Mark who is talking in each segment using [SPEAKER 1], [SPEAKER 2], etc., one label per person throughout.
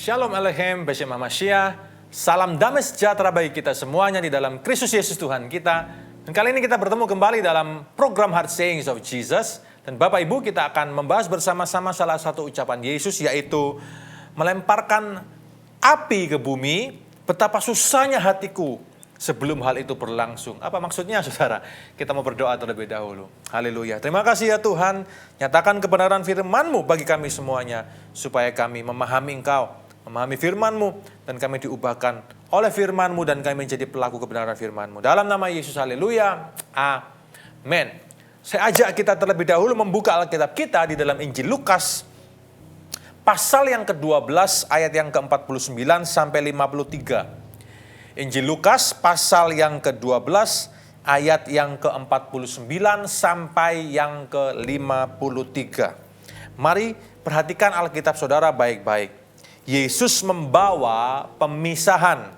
[SPEAKER 1] Shalom Aleichem, Beshem Hamashiach. Salam damai sejahtera bagi kita semuanya di dalam Kristus Yesus Tuhan kita. Dan kali ini kita bertemu kembali dalam program Heart Sayings of Jesus. Dan Bapak Ibu, kita akan membahas bersama-sama salah satu ucapan Yesus, yaitu melemparkan api ke bumi. Betapa susahnya hatiku sebelum hal itu berlangsung. Apa maksudnya, saudara? Kita mau berdoa terlebih dahulu. Haleluya. Terima kasih ya Tuhan. Nyatakan kebenaran firman-Mu bagi kami semuanya, supaya kami memahami Engkau, memahami firman-Mu, dan kami diubahkan oleh firman-Mu, dan kami menjadi pelaku kebenaran firman-Mu. Dalam nama Yesus, haleluya. Amin. Saya ajak kita terlebih dahulu membuka Alkitab kita di dalam Injil Lukas, pasal yang ke-12, ayat yang ke-49 sampai 53. Injil Lukas pasal yang ke-12 ayat yang ke-49 sampai yang ke-53. Mari perhatikan Alkitab saudara baik-baik. Yesus membawa pemisahan.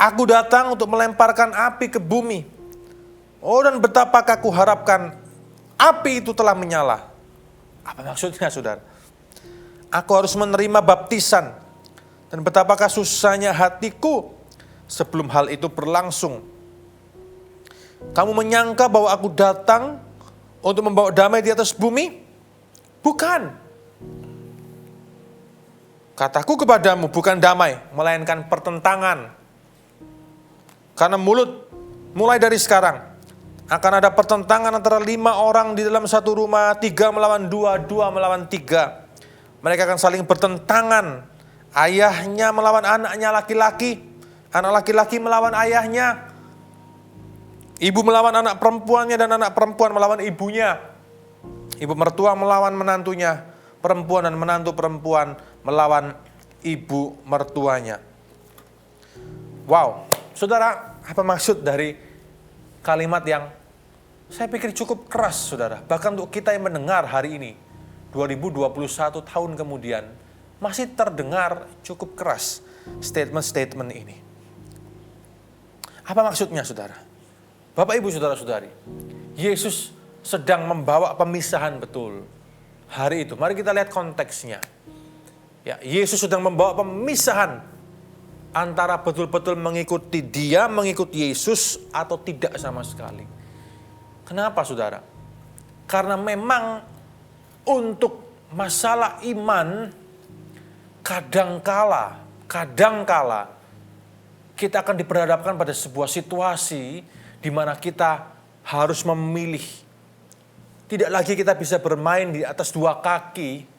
[SPEAKER 1] Aku datang untuk melemparkan api ke bumi. Oh, dan betapakah aku harapkan api itu telah menyala. Apa maksudnya saudara? Aku harus menerima baptisan. Dan betapakah susahnya hatiku sebelum hal itu berlangsung. Kamu menyangka bahwa aku datang untuk membawa damai di atas bumi? Bukan. Kataku kepadamu bukan damai, melainkan pertentangan. Karena mulai dari sekarang, akan ada pertentangan antara 5 orang di dalam satu rumah, 3 melawan 2, 2 melawan 3. Mereka akan saling bertentangan. Ayahnya melawan anaknya laki-laki, anak laki-laki melawan ayahnya, ibu melawan anak perempuannya, dan anak perempuan melawan ibunya. Ibu mertua melawan menantunya, perempuan dan menantu perempuan melawan ibu mertuanya. Wow, saudara, apa maksud dari kalimat yang saya pikir cukup keras, saudara. Bahkan untuk kita yang mendengar hari ini, 2021 tahun kemudian, masih terdengar cukup keras statement-statement ini. Apa maksudnya, saudara? Bapak, Ibu, saudara-saudari, Yesus sedang membawa pemisahan betul hari itu. Mari kita lihat konteksnya. Ya, Yesus sedang membawa pemisahan antara betul-betul mengikuti Dia, mengikuti Yesus, atau tidak sama sekali. Kenapa, saudara? Karena memang untuk masalah iman, kadangkala kita akan diperhadapkan pada sebuah situasi di mana kita harus memilih. Tidak lagi kita bisa bermain di atas 2 kaki,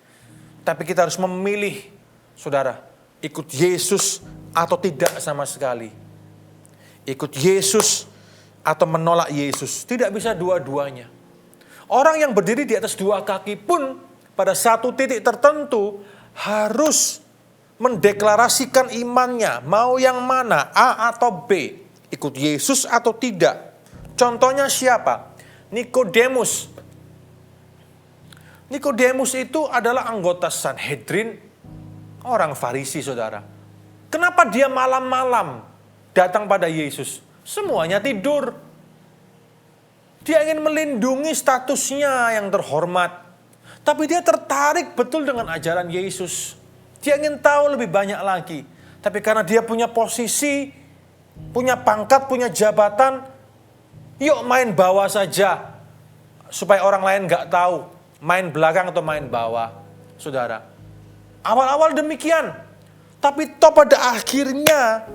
[SPEAKER 1] tapi kita harus memilih, saudara, ikut Yesus atau tidak sama sekali. Ikut Yesus atau menolak Yesus. Tidak bisa dua-duanya. Orang yang berdiri di atas 2 kaki pun pada satu titik tertentu harus mendeklarasikan imannya, mau yang mana, A atau B, ikut Yesus atau tidak. Contohnya siapa? Nikodemus. Nikodemus itu adalah anggota Sanhedrin, orang Farisi, saudara. Kenapa dia malam-malam datang pada Yesus? Semuanya tidur. Dia ingin melindungi statusnya yang terhormat. Tapi dia tertarik betul dengan ajaran Yesus. Dia ingin tahu lebih banyak lagi. Tapi karena dia punya posisi, punya pangkat, punya jabatan, yuk main bawah saja. Supaya orang lain gak tahu. Main belakang atau main bawah. Saudara. Awal-awal demikian. Tapi toh pada akhirnya,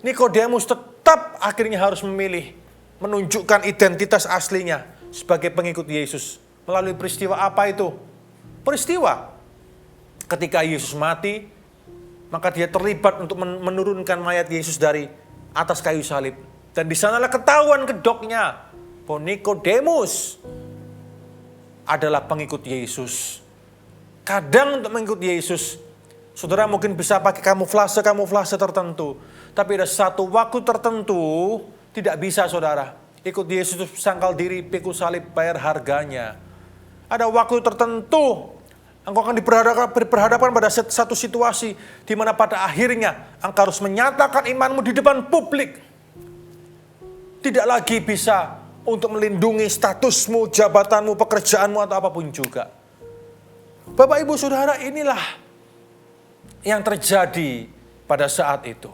[SPEAKER 1] Nikodemus tetap akhirnya harus memilih. Menunjukkan identitas aslinya sebagai pengikut Yesus. Melalui peristiwa apa itu? Peristiwa ketika Yesus mati, maka dia terlibat untuk menurunkan mayat Yesus dari atas kayu salib. Dan di sanalah ketahuan kedoknya bahwa Nikodemus adalah pengikut Yesus. Kadang untuk mengikut Yesus, saudara mungkin bisa pakai kamuflase tertentu. Tapi ada satu waktu tertentu, tidak bisa, saudara. Ikut Yesus itu sangkal diri, pikul salib, bayar harganya. Ada waktu tertentu, engkau akan diperhadapkan pada satu situasi di mana pada akhirnya engkau harus menyatakan imanmu di depan publik. Tidak lagi bisa untuk melindungi statusmu, jabatanmu, pekerjaanmu, atau apapun juga. Bapak, Ibu, Saudara, inilah yang terjadi pada saat itu.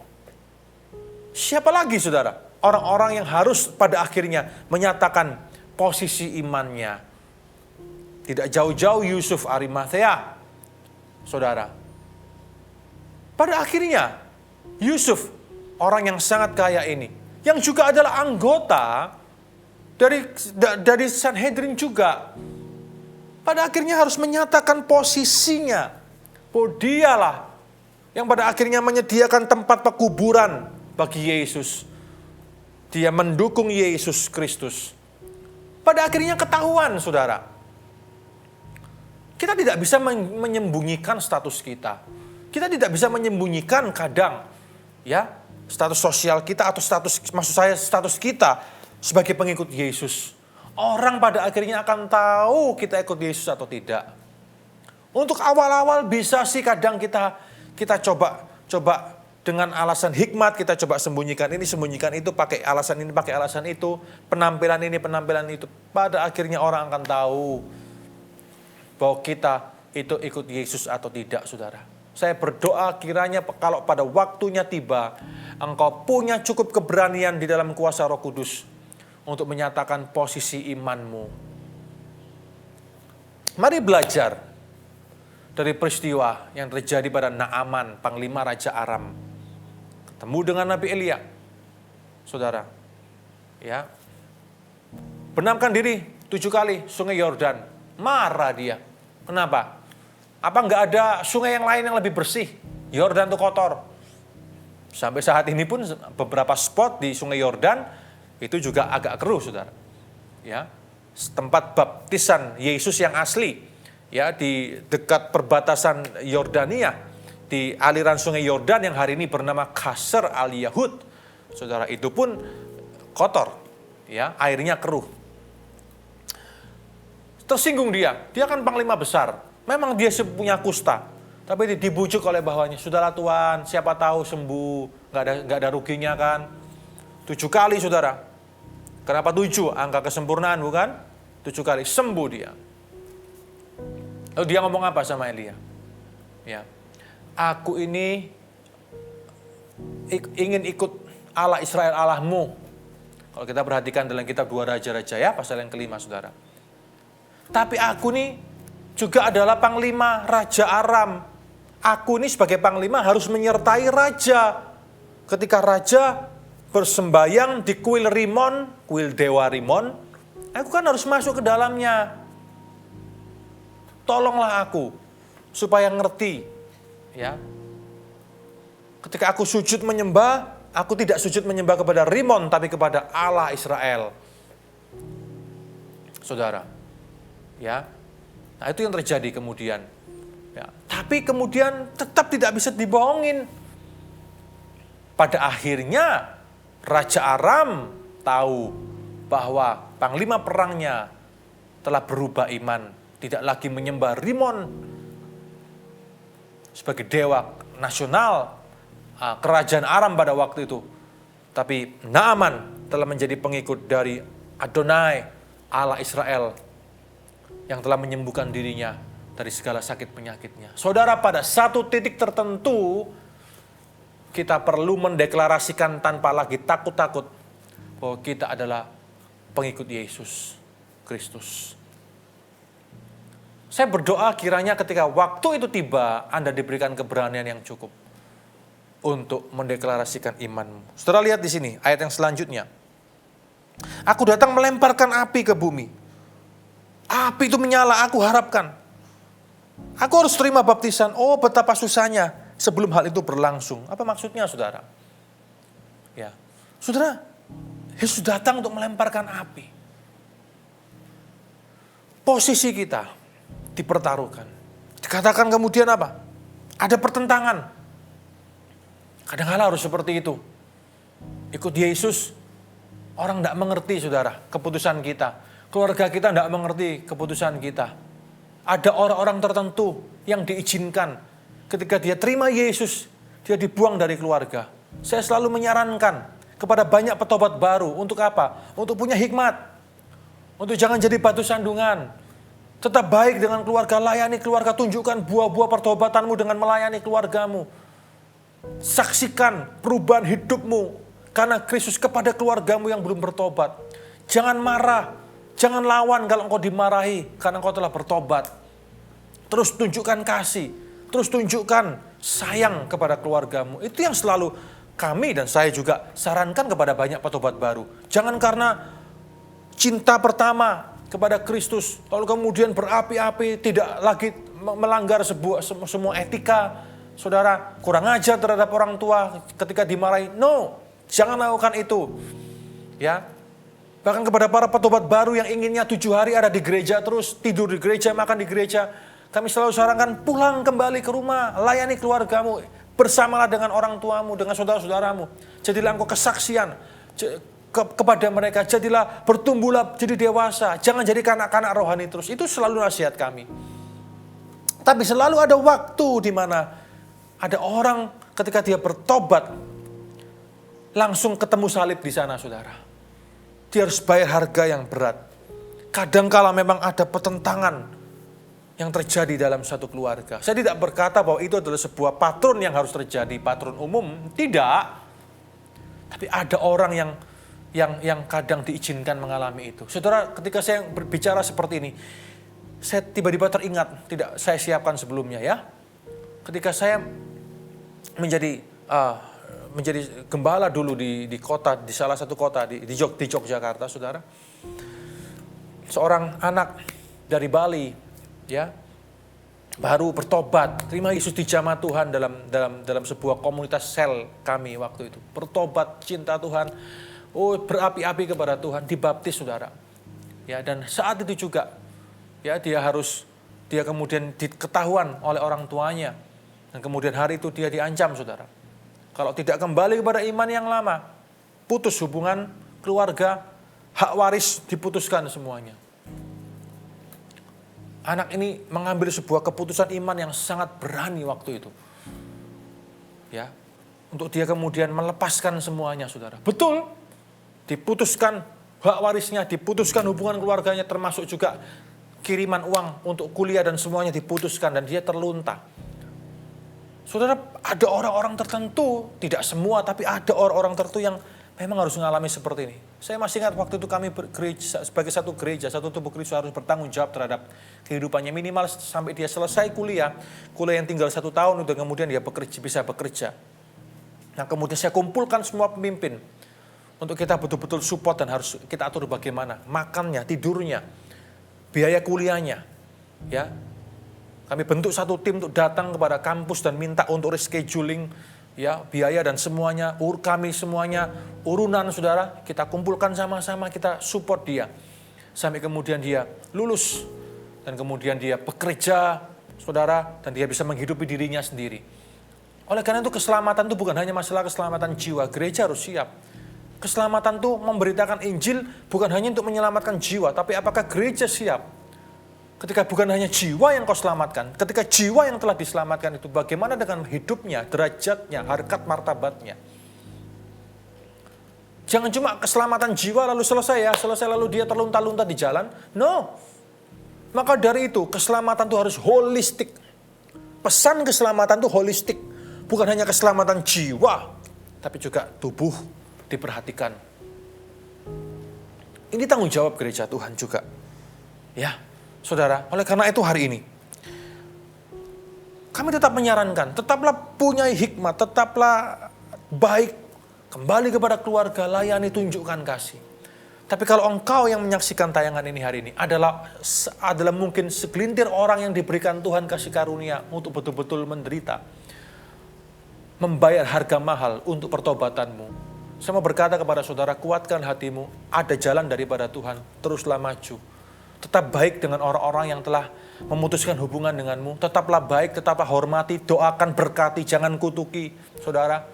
[SPEAKER 1] Siapa lagi saudara? Orang-orang yang harus pada akhirnya menyatakan posisi imannya. Tidak jauh-jauh Yusuf Arimathea, saudara. Pada akhirnya Yusuf, orang yang sangat kaya ini, yang juga adalah anggota dari Sanhedrin juga, pada akhirnya harus menyatakan posisinya, bahwa dialah yang pada akhirnya menyediakan tempat pekuburan bagi Yesus. Dia mendukung Yesus Kristus. Pada akhirnya ketahuan, saudara. Kita tidak bisa menyembunyikan status kita. Kita tidak bisa menyembunyikan kadang, ya, status sosial kita atau status kita sebagai pengikut Yesus. Orang pada akhirnya akan tahu kita ikut Yesus atau tidak. Untuk awal-awal bisa sih kadang kita coba dengan alasan hikmat, kita coba sembunyikan ini, sembunyikan itu, pakai alasan ini, pakai alasan itu, penampilan ini, penampilan itu. Pada akhirnya orang akan tahu bahwa kita itu ikut Yesus atau tidak, saudara. Saya berdoa kiranya kalau pada waktunya tiba, engkau punya cukup keberanian di dalam kuasa Roh Kudus untuk menyatakan posisi imanmu. Mari belajar dari peristiwa yang terjadi pada Naaman, panglima Raja Aram. Ketemu dengan Nabi Elia, saudara. Ya, benamkan diri 7 kali sungai Yordan. Marah dia. Kenapa? Apa nggak ada sungai yang lain yang lebih bersih? Yordan itu kotor. Sampai saat ini pun beberapa spot di sungai Yordan itu juga agak keruh, saudara. Ya, tempat baptisan Yesus yang asli, ya, di dekat perbatasan Yordania, di aliran sungai Yordan yang hari ini bernama Qasr al-Yahud, saudara, itu pun kotor, ya, airnya keruh. Tersinggung dia kan panglima besar. Memang dia punya kusta, tapi dibujuk oleh bawahnya. Sudahlah Tuhan, siapa tahu sembuh, nggak ada ruginya kan. 7 kali, saudara. Kenapa 7? Angka kesempurnaan, bukan? 7 kali sembuh dia. Lalu dia ngomong apa sama Elia? Ya, aku ini ingin ikut Allah Israel Allahmu. Kalau kita perhatikan dalam kitab 2 Raja-Raja, ya, pasal yang kelima, saudara. Tapi aku nih juga adalah panglima Raja Aram. Aku ini sebagai panglima harus menyertai raja. Ketika raja bersembayang di kuil Rimon, kuil Dewa Rimon, aku kan harus masuk ke dalamnya. Tolonglah aku supaya ngerti, ya. Ketika aku sujud menyembah, aku tidak sujud menyembah kepada Rimon tapi kepada Allah Israel. Saudara, ya. Nah, itu yang terjadi kemudian. Ya, tapi kemudian tetap tidak bisa dibohongin. Pada akhirnya Raja Aram tahu bahwa panglima perangnya telah berubah iman. Tidak lagi menyembah Rimon sebagai dewa nasional kerajaan Aram pada waktu itu. Tapi Naaman telah menjadi pengikut dari Adonai, Allah Israel, yang telah menyembuhkan dirinya dari segala sakit penyakitnya. Saudara, pada satu titik tertentu, kita perlu mendeklarasikan tanpa lagi takut-takut bahwa kita adalah pengikut Yesus Kristus. Saya berdoa kiranya ketika waktu itu tiba, Anda diberikan keberanian yang cukup untuk mendeklarasikan imanmu. Saudara, lihat di sini, ayat yang selanjutnya. Aku datang melemparkan api ke bumi. Api itu menyala, aku harapkan. Aku harus terima baptisan. Oh, betapa susahnya sebelum hal itu berlangsung. Apa maksudnya, saudara? Ya, saudara, Yesus datang untuk melemparkan api. Posisi kita dipertaruhkan. Dikatakan kemudian apa? Ada pertentangan. Kadang-kadang harus seperti itu. Ikut Yesus, orang tidak mengerti, saudara, keputusan kita. Keluarga kita tidak mengerti keputusan kita. Ada orang-orang tertentu yang diizinkan ketika dia terima Yesus, dia dibuang dari keluarga. Saya selalu menyarankan kepada banyak petobat baru. Untuk apa? Untuk punya hikmat. Untuk jangan jadi batu sandungan. Tetap baik dengan keluarga, layani keluarga, tunjukkan buah-buah pertobatanmu dengan melayani keluargamu. Saksikan perubahan hidupmu karena Kristus kepada keluargamu yang belum bertobat. Jangan marah, jangan lawan kalau engkau dimarahi karena engkau telah bertobat. Terus tunjukkan kasih, terus tunjukkan sayang kepada keluargamu. Itu yang selalu kami dan saya juga sarankan kepada banyak petobat baru. Jangan karena cinta pertama kepada Kristus, lalu kemudian berapi-api, tidak lagi melanggar semua etika. Saudara, kurang ajar terhadap orang tua ketika dimarahi. No, jangan lakukan itu. Ya, bahkan kepada para petobat baru yang inginnya 7 hari ada di gereja terus, tidur di gereja, makan di gereja, kami selalu sarankan pulang kembali ke rumah, layani keluargamu, bersamalah dengan orang tuamu, dengan saudara-saudaramu. Jadilah engkau kesaksian kepada mereka, jadilah bertumbuhlah jadi dewasa, jangan jadi kanak-kanak rohani terus. Itu selalu nasihat kami. Tapi selalu ada waktu di mana ada orang ketika dia bertobat, langsung ketemu salib di sana, saudara. Dia harus bayar harga yang berat. Kadangkala memang ada pertentangan yang terjadi dalam satu keluarga. Saya tidak berkata bahwa itu adalah sebuah patron yang harus terjadi, patron umum. Tidak. Tapi ada orang yang kadang diizinkan mengalami itu. Saudara, ketika saya berbicara seperti ini, saya tiba-tiba teringat, tidak saya siapkan sebelumnya ya. Ketika saya menjadi gembala dulu di kota, di salah satu kota di Yogyakarta, saudara. Seorang anak dari Bali, ya, baru bertobat, terima Yesus di jamaah Tuhan dalam sebuah komunitas sel kami waktu itu. Bertobat, cinta Tuhan, berapi-api kepada Tuhan, dibaptis, saudara. Ya, dan saat itu juga, ya, dia kemudian diketahuan oleh orang tuanya. Dan kemudian hari itu dia diancam, saudara. Kalau tidak kembali kepada iman yang lama, putus hubungan keluarga, hak waris diputuskan semuanya. Anak ini mengambil sebuah keputusan iman yang sangat berani waktu itu. Ya, untuk dia kemudian melepaskan semuanya, saudara. Betul, diputuskan hak warisnya, diputuskan hubungan keluarganya, termasuk juga kiriman uang untuk kuliah dan semuanya diputuskan, dan dia terlunta. Saudara, ada orang-orang tertentu, tidak semua, tapi ada orang-orang tertentu yang memang harus mengalami seperti ini. Saya masih ingat waktu itu kami bergereja, sebagai satu gereja, satu tubuh Kristus harus bertanggung jawab terhadap kehidupannya minimal sampai dia selesai kuliah yang tinggal 1 tahun, udah kemudian dia bisa bekerja. Nah, kemudian saya kumpulkan semua pemimpin untuk kita betul-betul support dan harus kita atur bagaimana makannya, tidurnya, biaya kuliahnya, ya. Kami bentuk satu tim untuk datang kepada kampus dan minta untuk rescheduling, ya, biaya dan semuanya, kami semuanya, urunan, saudara, kita kumpulkan sama-sama, kita support dia. Sampai kemudian dia lulus, dan kemudian dia bekerja, saudara, dan dia bisa menghidupi dirinya sendiri. Oleh karena itu keselamatan itu bukan hanya masalah keselamatan jiwa, gereja harus siap. Keselamatan itu memberitakan Injil bukan hanya untuk menyelamatkan jiwa, tapi apakah gereja siap? Ketika bukan hanya jiwa yang kau selamatkan, ketika jiwa yang telah diselamatkan itu, bagaimana dengan hidupnya, derajatnya, harkat martabatnya? Jangan cuma keselamatan jiwa lalu selesai lalu dia terlunta-lunta di jalan. No. Maka dari itu, keselamatan itu harus holistik. Pesan keselamatan itu holistik. Bukan hanya keselamatan jiwa, tapi juga tubuh diperhatikan. Ini tanggung jawab gereja Tuhan juga. Ya. Saudara, oleh karena itu hari ini kami tetap menyarankan, tetaplah punya hikmat, tetaplah baik, kembali kepada keluarga, layani, tunjukkan kasih. Tapi kalau engkau yang menyaksikan tayangan ini hari ini adalah mungkin segelintir orang yang diberikan Tuhan kasih karunia untuk betul-betul menderita, membayar harga mahal untuk pertobatanmu. Saya mau berkata kepada saudara, kuatkan hatimu, ada jalan daripada Tuhan, teruslah maju. Tetap baik dengan orang-orang yang telah memutuskan hubungan denganmu. Tetaplah baik, tetaplah hormati, doakan, berkati, jangan kutuki. Saudara,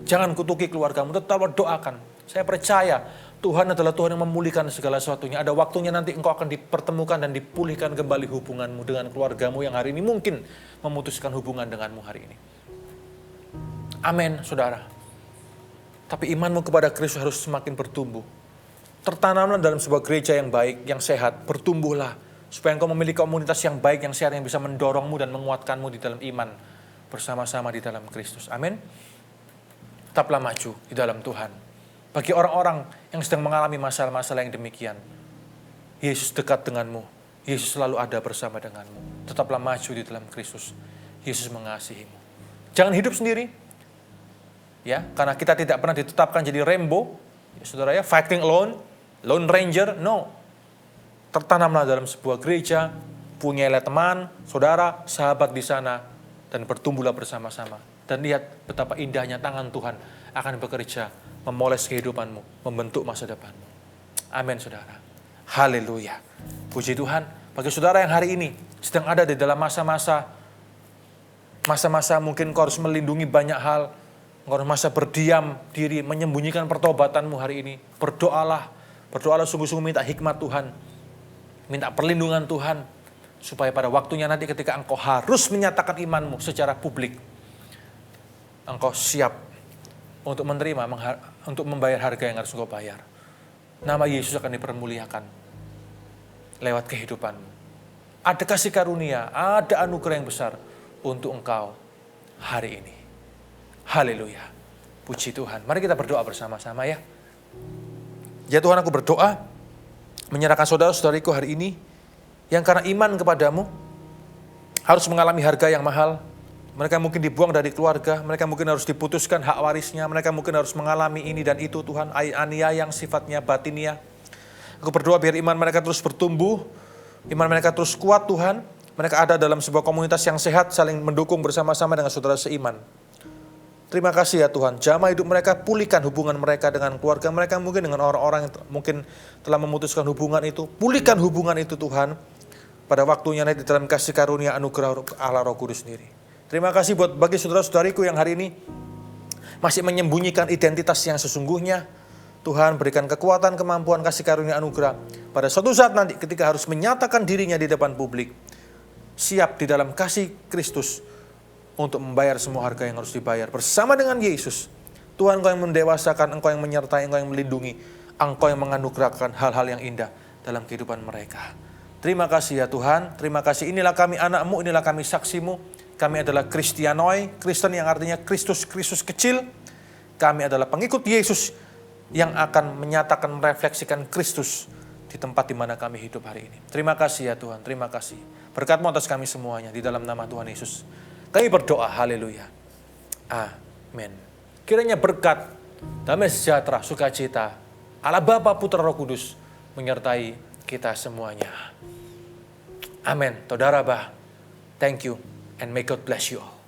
[SPEAKER 1] jangan kutuki keluargamu, tetaplah doakan. Saya percaya Tuhan adalah Tuhan yang memulihkan segala sesuatunya. Ada waktunya nanti engkau akan dipertemukan dan dipulihkan kembali hubunganmu dengan keluargamu yang hari ini mungkin memutuskan hubungan denganmu hari ini. Amin, saudara. Tapi imanmu kepada Kristus harus semakin bertumbuh. Tertanamlah dalam sebuah gereja yang baik, yang sehat, bertumbuhlah Supaya engkau memiliki komunitas yang baik, yang sehat, yang bisa mendorongmu dan menguatkanmu di dalam iman. Bersama-sama di dalam Kristus. Amin. Tetaplah maju di dalam Tuhan. Bagi orang-orang yang sedang mengalami masalah-masalah yang demikian, Yesus dekat denganmu. Yesus selalu ada bersama denganmu. Tetaplah maju di dalam Kristus. Yesus mengasihimu. Jangan hidup sendiri. Ya, karena kita tidak pernah ditetapkan jadi Rambo. Ya, saudara ya, fighting alone, lone ranger, no. Tertanamlah dalam sebuah gereja, punya teman, saudara, sahabat di sana, dan bertumbuhlah bersama-sama. Dan lihat betapa indahnya tangan Tuhan akan bekerja, memoles kehidupanmu, membentuk masa depanmu. Amin, saudara. Haleluya. Puji Tuhan. Bagi saudara yang hari ini sedang ada di dalam masa-masa mungkin kau harus melindungi banyak hal, kau harus masa berdiam diri, menyembunyikan pertobatanmu hari ini. Berdoalah sungguh-sungguh, minta hikmat Tuhan, minta perlindungan Tuhan, supaya pada waktunya nanti ketika engkau harus menyatakan imanmu secara publik, engkau siap untuk menerima, untuk membayar harga yang harus engkau bayar. Nama Yesus akan dipermuliakan lewat kehidupanmu. Ada kasih karunia, ada anugerah yang besar untuk engkau hari ini. Haleluya. Puji Tuhan. Mari kita berdoa bersama-sama ya. Ya Tuhan, aku berdoa menyerahkan saudara-saudariku hari ini yang karena iman kepadamu harus mengalami harga yang mahal. Mereka mungkin dibuang dari keluarga, mereka mungkin harus diputuskan hak warisnya, mereka mungkin harus mengalami ini dan itu Tuhan, aniaya yang sifatnya batinia. Aku berdoa biar iman mereka terus bertumbuh, iman mereka terus kuat Tuhan. Mereka ada dalam sebuah komunitas yang sehat, saling mendukung bersama-sama dengan saudara seiman. Terima kasih ya Tuhan, jamah hidup mereka, pulihkan hubungan mereka dengan keluarga mereka, mungkin dengan orang-orang yang mungkin telah memutuskan hubungan itu. Pulihkan hubungan itu Tuhan, pada waktunya nanti dalam kasih karunia anugerah Allah Roh Kudus sendiri. Terima kasih buat bagi saudara-saudariku yang hari ini masih menyembunyikan identitas yang sesungguhnya. Tuhan berikan kekuatan, kemampuan, kasih karunia anugerah. Pada suatu saat nanti ketika harus menyatakan dirinya di depan publik, siap di dalam kasih Kristus untuk membayar semua harga yang harus dibayar. Bersama dengan Yesus, Tuhan Engkau yang mendewasakan, Engkau yang menyertai, Engkau yang melindungi, Engkau yang menganugerahkan hal-hal yang indah dalam kehidupan mereka. Terima kasih ya Tuhan, terima kasih. Inilah kami anak-Mu, inilah kami saksi-Mu. Kami adalah Kristianoi, Kristen yang artinya Kristus kecil. Kami adalah pengikut Yesus yang akan menyatakan, merefleksikan Kristus di tempat di mana kami hidup hari ini. Terima kasih ya Tuhan, terima kasih. Berkat-Mu atas kami semuanya, di dalam nama Tuhan Yesus. Kami berdoa, haleluya. Amin. Kiranya berkat, damai sejahtera, sukacita, Allah Bapa, Putra, Roh Kudus menyertai kita semuanya. Amin. Saudara bah, thank you and may God bless you all.